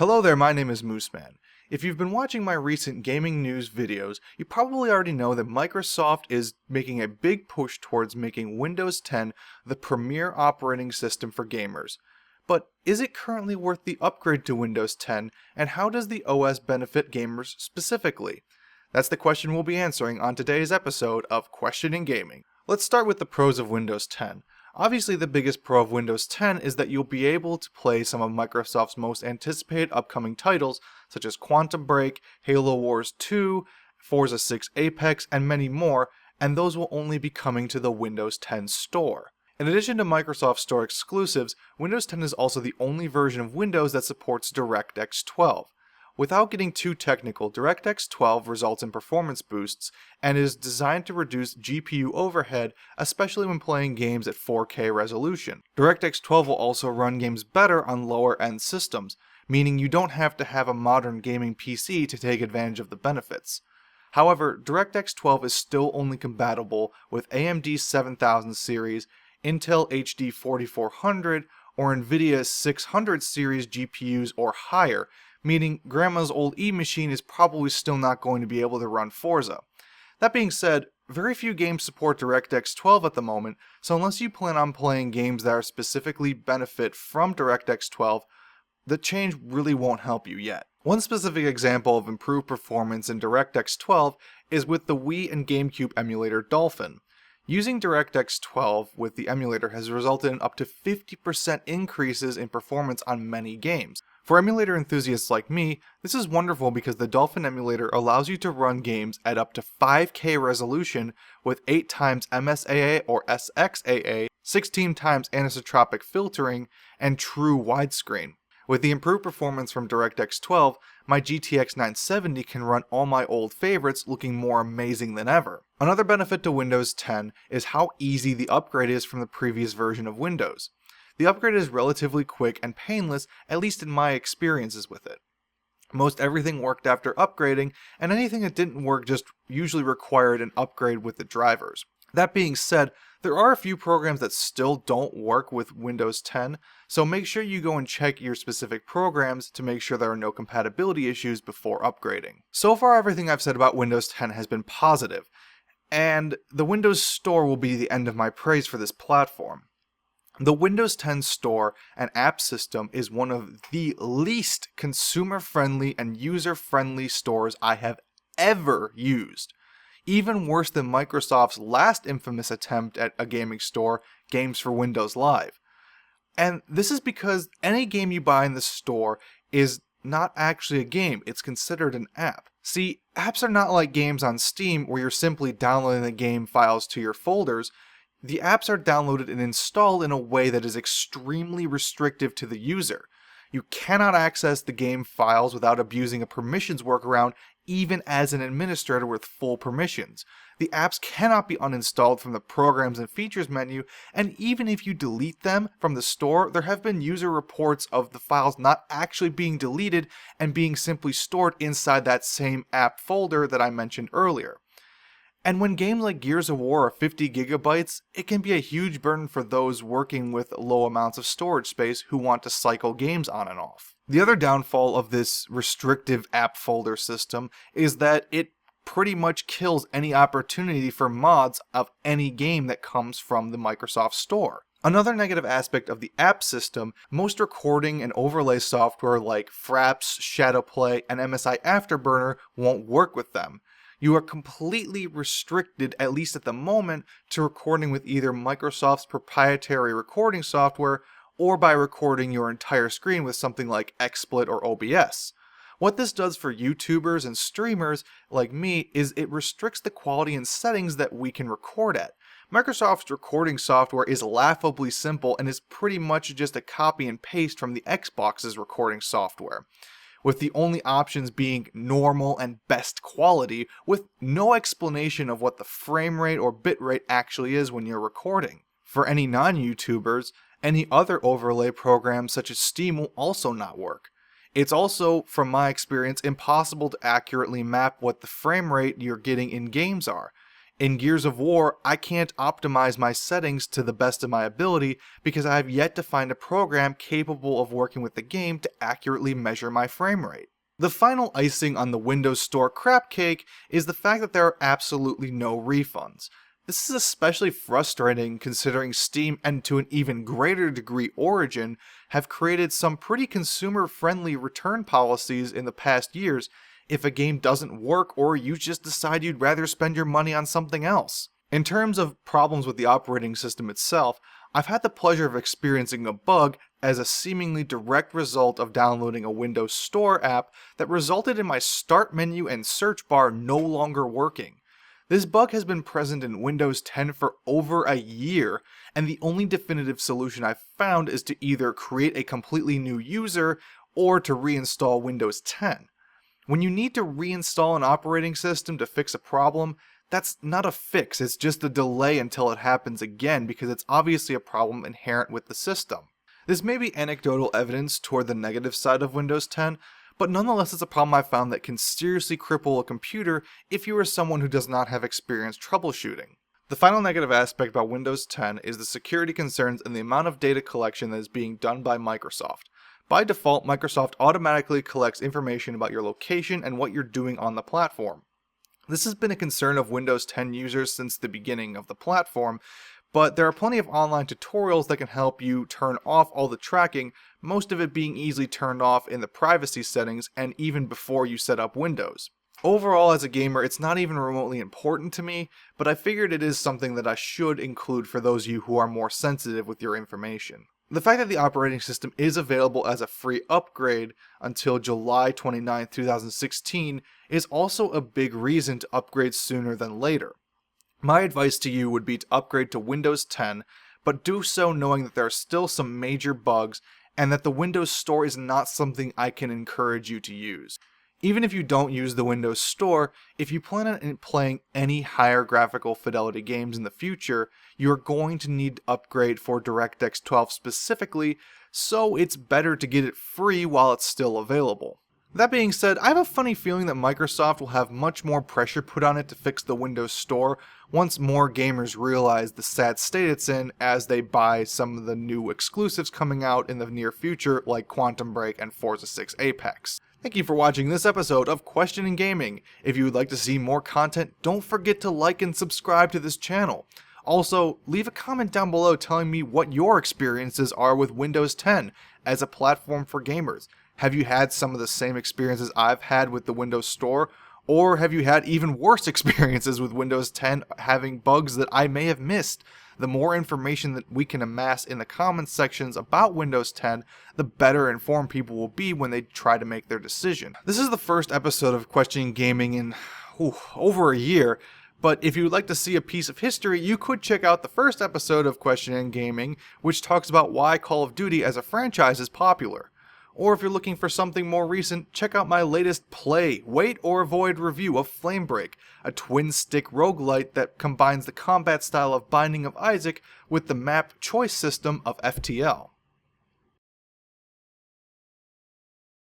Hello there, my name is Mooseman. If you've been watching my recent gaming news videos, you probably already know that Microsoft is making a big push towards making Windows 10 the premier operating system for gamers. But is it currently worth the upgrade to Windows 10, and how does the OS benefit gamers specifically? That's the question we'll be answering on today's episode of Questioning Gaming. Let's start with the pros of Windows 10. Obviously, the biggest pro of Windows 10 is that you'll be able to play some of Microsoft's most anticipated upcoming titles, such as Quantum Break, Halo Wars 2, Forza 6 Apex, and many more, and those will only be coming to the Windows 10 store. In addition to Microsoft Store exclusives, Windows 10 is also the only version of Windows that supports DirectX 12. Without getting too technical, DirectX 12 results in performance boosts and is designed to reduce GPU overhead, especially when playing games at 4K resolution. DirectX 12 will also run games better on lower-end systems, meaning you don't have to have a modern gaming PC to take advantage of the benefits. However, DirectX 12 is still only compatible with AMD 7000 series, Intel HD 4400, or NVIDIA 600 series GPUs or higher, meaning grandma's old E-machine is probably still not going to be able to run Forza. That being said, very few games support DirectX 12 at the moment, so unless you plan on playing games that are specifically benefit from DirectX 12, the change really won't help you yet. One specific example of improved performance in DirectX 12 is with the Wii and GameCube emulator Dolphin. Using DirectX 12 with the emulator has resulted in up to 50% increases in performance on many games. For emulator enthusiasts like me, this is wonderful because the Dolphin emulator allows you to run games at up to 5K resolution with 8 times MSAA or SXAA, 16 times anisotropic filtering, and true widescreen. With the improved performance from DirectX 12, my GTX 970 can run all my old favorites looking more amazing than ever. Another benefit to Windows 10 is how easy the upgrade is from the previous version of Windows. The upgrade is relatively quick and painless, at least in my experiences with it. Most everything worked after upgrading, and anything that didn't work just usually required an upgrade with the drivers. That being said, there are a few programs that still don't work with Windows 10, so make sure you go and check your specific programs to make sure there are no compatibility issues before upgrading. So far, everything I've said about Windows 10 has been positive, and the Windows Store will be the end of my praise for this platform. The Windows 10 Store and app system is one of the least consumer-friendly and user-friendly stores I have ever used. Even worse than Microsoft's last infamous attempt at a gaming store, Games for Windows Live. And this is because any game you buy in the store is not actually a game, it's considered an app. See, apps are not like games on Steam where you're simply downloading the game files to your folders. The apps are downloaded and installed in a way that is extremely restrictive to the user. You cannot access the game files without abusing a permissions workaround, even as an administrator with full permissions. The apps cannot be uninstalled from the Programs and Features menu, and even if you delete them from the store, there have been user reports of the files not actually being deleted and being simply stored inside that same app folder that I mentioned earlier. And when games like Gears of War are 50 gigabytes, it can be a huge burden for those working with low amounts of storage space who want to cycle games on and off. The other downfall of this restrictive app folder system is that it pretty much kills any opportunity for mods of any game that comes from the Microsoft Store. Another negative aspect of the app system, most recording and overlay software like Fraps, Shadowplay, and MSI Afterburner won't work with them. You are completely restricted, at least at the moment, to recording with either Microsoft's proprietary recording software or by recording your entire screen with something like XSplit or OBS. What this does for YouTubers and streamers like me is it restricts the quality and settings that we can record at. Microsoft's recording software is laughably simple and is pretty much just a copy and paste from the Xbox's recording software, with the only options being normal and best quality, with no explanation of what the frame rate or bitrate actually is when you're recording. For any non-YouTubers, any other overlay programs such as Steam will also not work. It's also, from my experience, impossible to accurately map what the frame rate you're getting in games are. In Gears of War, I can't optimize my settings to the best of my ability because I have yet to find a program capable of working with the game to accurately measure my frame rate. The final icing on the Windows Store crap cake is the fact that there are absolutely no refunds. This is especially frustrating considering Steam, and to an even greater degree Origin, have created some pretty consumer-friendly return policies in the past years if a game doesn't work or you just decide you'd rather spend your money on something else. In terms of problems with the operating system itself, I've had the pleasure of experiencing a bug as a seemingly direct result of downloading a Windows Store app that resulted in my start menu and search bar no longer working. This bug has been present in Windows 10 for over a year, and the only definitive solution I've found is to either create a completely new user or to reinstall Windows 10. When you need to reinstall an operating system to fix a problem, that's not a fix, it's just a delay until it happens again because it's obviously a problem inherent with the system. This may be anecdotal evidence toward the negative side of Windows 10, but nonetheless it's a problem I've found that can seriously cripple a computer if you are someone who does not have experience troubleshooting. The final negative aspect about Windows 10 is the security concerns and the amount of data collection that is being done by Microsoft. By default, Microsoft automatically collects information about your location and what you're doing on the platform. This has been a concern of Windows 10 users since the beginning of the platform, but there are plenty of online tutorials that can help you turn off all the tracking, most of it being easily turned off in the privacy settings and even before you set up Windows. Overall, as a gamer, it's not even remotely important to me, but I figured it is something that I should include for those of you who are more sensitive with your information. The fact that the operating system is available as a free upgrade until July 29, 2016 is also a big reason to upgrade sooner than later. My advice to you would be to upgrade to Windows 10, but do so knowing that there are still some major bugs and that the Windows Store is not something I can encourage you to use. Even if you don't use the Windows Store, if you plan on playing any higher graphical fidelity games in the future, you're going to need to upgrade for DirectX 12 specifically, so it's better to get it free while it's still available. That being said, I have a funny feeling that Microsoft will have much more pressure put on it to fix the Windows Store once more gamers realize the sad state it's in as they buy some of the new exclusives coming out in the near future like Quantum Break and Forza 6 Apex. Thank you for watching this episode of Questioning Gaming. If you would like to see more content, don't forget to like and subscribe to this channel. Also, leave a comment down below telling me what your experiences are with Windows 10 as a platform for gamers. Have you had some of the same experiences I've had with the Windows Store? Or have you had even worse experiences with Windows 10 having bugs that I may have missed? The more information that we can amass in the comments sections about Windows 10, the better informed people will be when they try to make their decision. This is the first episode of Questioning Gaming in over a year, but if you would like to see a piece of history, you could check out the first episode of Questioning Gaming, which talks about why Call of Duty as a franchise is popular. Or if you're looking for something more recent, check out my latest Play, Wait or Avoid review of Flamebreak, a twin-stick roguelite that combines the combat style of Binding of Isaac with the map choice system of FTL.